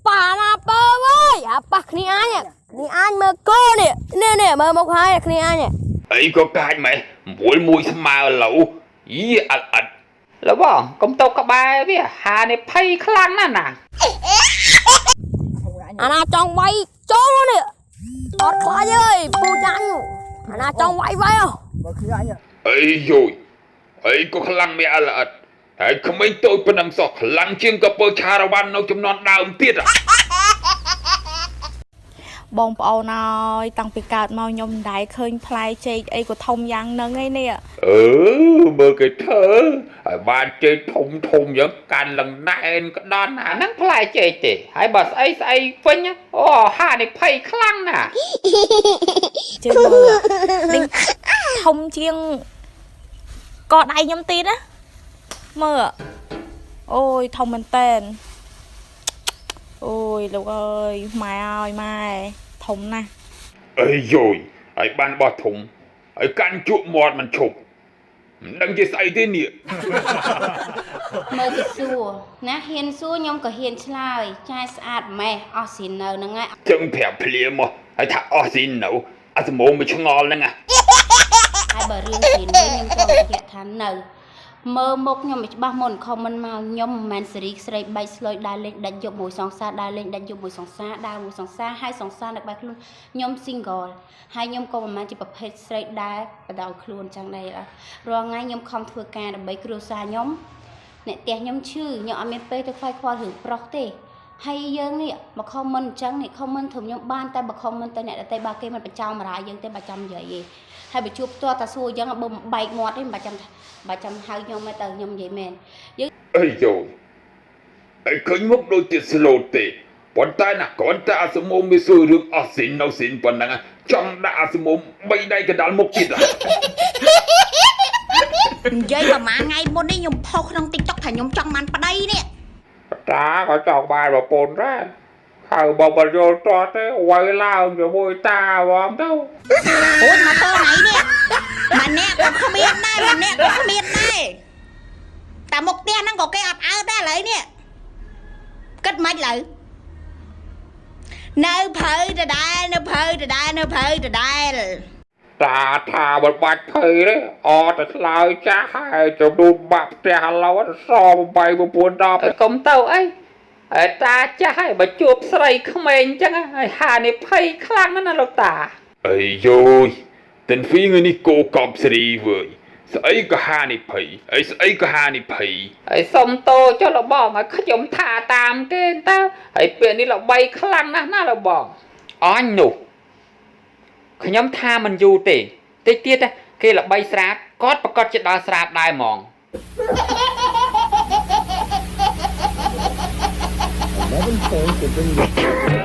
bà na bơ ơi à bà khní anh mơ cô nè mơ một hai khní anh nè ấy có cái mày mũi mà lẩu ý ậtแล้วบ่กำตกกระบายพี่หาในไพ่คลั่งนั่นน่ะ anh à trong bay chó nè ọt quá ơi bù chăn anh à trong bay bay không ấy rồi ấy có khăn mẹ là ật ấy không mấy tôi bên đằng sọ khăn chiên cà phê trà ra ban nó chấm non đào tiết à បងប្អូនអើយតាំងពីកើតមកខ្ញុំមិនដែលឃើញផ្លែចេកអីក៏ធំយ៉ាងហ្នឹងឯនេះ មើលគេធ្វើហើយបានចេកធំយ៉ាងកាន់លង្ណែនក៏ដល់ណាហ្នឹងផ្លែចេកទេហើយបើស្អីវិញអូហានេះភ័យខ្លាំងណាស់ ជឿមើលនេះធំជាងកដៃខ្ញុំទៀតណាមើលអូយធំមែនតើអូយលោកអើយម៉ែអើយម៉ែធំណាស់ អីយយហើយបានបោះធំហើយកាន់ជក់មាត់មិនឈប់មិនដឹងជាស្អីទេនេះ មើលទៅសួរណាហ៊ានសួរខ្ញុំក៏ហ៊ានឆ្លើយចាយស្អាតម៉េះអស់ស៊ីនៅហ្នឹងឯង ចឹងប្រាប់ភ្លាមមកហើយថាអស់ស៊ីននៅអាសមោមួយឆ្ងល់ហ្នឹងអា ហើយបើរឿងស៊ីនវិញខ្ញុំក៏និយាយថានៅមើលមុខខ្ញុំមិនច្បាស់មុនខមមិនមកខ្ញុំមិនមែនសេរីស្រីបែកស្លុយដើរលេងដាច់យប់មួយសង្សារដើរលេងដាច់យប់មួយសង្សារដើរមួយសង្សារហើយសង្សារនៅបែបខ្លួនខ្ញុំ single ហើយខ្ញុំក៏មិនមែនជាប្រភេទស្រីដែរបដៅខ្លួនចឹងដែររាល់ថ្ងៃខ្ញុំខំធ្វើការដើម្បីគ្រួសារខ្ញុំអ្នកផ្ទះខ្ញុំឈឺខ្ញុំអត់មានពេលទៅខ្វាយខ្វល់រឿងប្រុសទេហើយយើងនេះមកខមមិនអញ្ចឹងនេះខមមិនធំខ្ញុំបានតែបើខមមិនទៅអ្នកដទៃបើគេមិនប្រចោលមរាយើងទេបើចាំនិយាយទេហើយបើជួបផ្ទាល់តែសួរអញ្ចឹងបើបែកមាត់ទេបើចាំហៅខ្ញុំទៅខ្ញុំនិយាយមែនយើង អីយយហើយឃើញមុខដូចជាស្លូតទេប៉ុន្តែណាគ្រាន់តែអាសមោមានសួររឿងអស់ស៊ីននៅស៊ីនប៉ុណ្ណឹងចង់ដាក់អាសមោ3ដៃកណ្ដាលមុខទៀត និយាយប្រហែលថ្ងៃមុននេះខ្ញុំផុសក្នុង TikTok ថាខ្ញុំចង់បានប្តីនេះ តាក៏ចង់បានប្រពន្ធដែរហើយបើបយល់តោះទេវាយឡើងជាមួយតាបងទៅ អូយមកទៅថ្ងៃនេះម្នាក់ក៏គ្មានដែរម្នាក់ក៏គ្មានដែរតែមុខផ្ទះហ្នឹងក៏គេអត់អើដែរឥឡូវនេះគិតមិនឥឡូវនៅភៅដដែលនៅភៅដដែលនៅភៅដដែល តាថាបើបាច់ភ័យទេអត់ទៅឆ្លើយចាស់ហើយចំនួនបាក់ផ្ទះឥឡូវស8 9 10កុំទៅអីហើយតាចាស់ហើយបើជួបស្រីក្មេងអញ្ចឹងហើយហានេះភ័យខ្លាំងណាស់ណាលោកតាអីយយten fingerនេះគោកប់ស្រីវើយស្អីក៏ហានេះភ័យអីស្អីក៏ហានេះភ័យហើយសុំតោចុះលបងឲ្យខ្ញុំថាតាមគេតើហើយពេលនេះល្បីខ្លាំងណាស់ណាលបងអញនោះ ខ្ញុំថាមិនយូរទេតិចទៀតគេល្បីស្រាបគាត់ប្រកាសជាដល់ស្រាបដែរហ្មង 11 phones have been